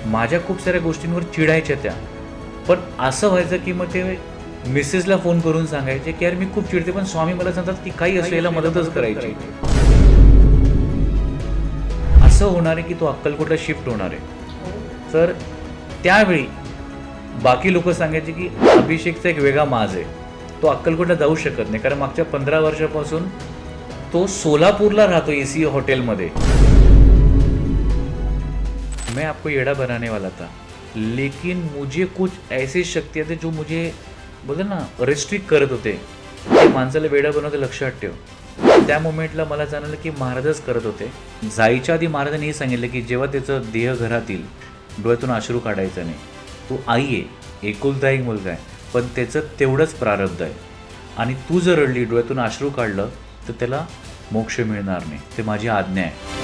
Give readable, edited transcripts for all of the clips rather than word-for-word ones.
माझ्या खूप साऱ्या गोष्टींवर चिडायच्या त्या. पण असं व्हायचं की मग ते मिसेसला फोन करून सांगायचे की यार मी खूप चिडते, पण स्वामी मला सांगतात की काही असो याला मदतच करायची. असं होणार आहे की तो अक्कलकोटला शिफ्ट होणार आहे. तर त्यावेळी बाकी लोक सांगायचे की अभिषेकचा एक वेगळा माज आहे, तो अक्कलकोटला जाऊ शकत नाही, कारण मागच्या 15 वर्षापासून तो सोलापूरला राहतो एसी हॉटेलमध्ये. मैं आपको येड़ा बनाने वाला था, लेकिन मुझे कुछ ऐसी शक्तियाँ थे जो मुझे बोलते ना रिस्ट्रिक्ट करत होते. ते माणसाला वेडा बनवते, लक्षात ठेव. त्या मोमेंटला मला जाणवलं की महाराजच करत होते. जायच्या आधी महाराजांनी हे सांगितलं की जेव्हा त्याचं देह घरात येईल, डोळ्यातून अश्रू काढायचं नाही. तू आई आहे, एकुलता एक मुलगा आहे, पण त्याचं तेवढंच प्रारब्ध आहे, आणि तू जर रडली, डोळ्यातून अश्रू काढलं, तर त्याला मोक्ष मिळणार नाही. ते माझी आज्ञा आहे.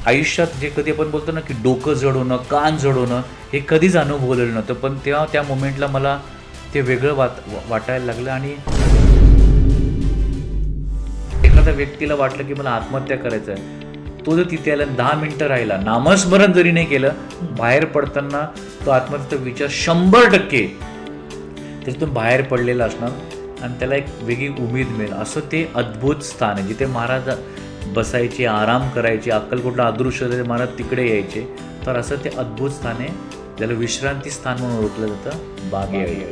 आयुष्यात जे कधी आपण बोलतो ना की डोकं जड होणं, कान जड होणं, हे कधीच अनुभवलेलं नव्हतं, पण तेव्हा त्या मोमेंटला मला ते वेगळं वाटायला लागलं. आणि एखाद्या व्यक्तीला वाटलं की मला आत्महत्या करायचं आहे, तो जर तिथे आला 10 मिनटं राहिला, नामस्मरण जरी नाही केलं, बाहेर पडताना तो आत्महत्येचा विचार 100% त्याच्यातून बाहेर पडलेला असणार, आणि त्याला एक वेगळी उमेद मिळेल. असं ते अद्भुत स्थान आहे जिथे महाराज बसायचे, आराम करायचे. अक्कलकोटला अदृश्य झालेले महाराज तिकडे यायचे. तर असं ते अद्भुत स्थान आहे, ज्याला विश्रांती स्थान म्हणून ओळखलं जातं, बागे आई.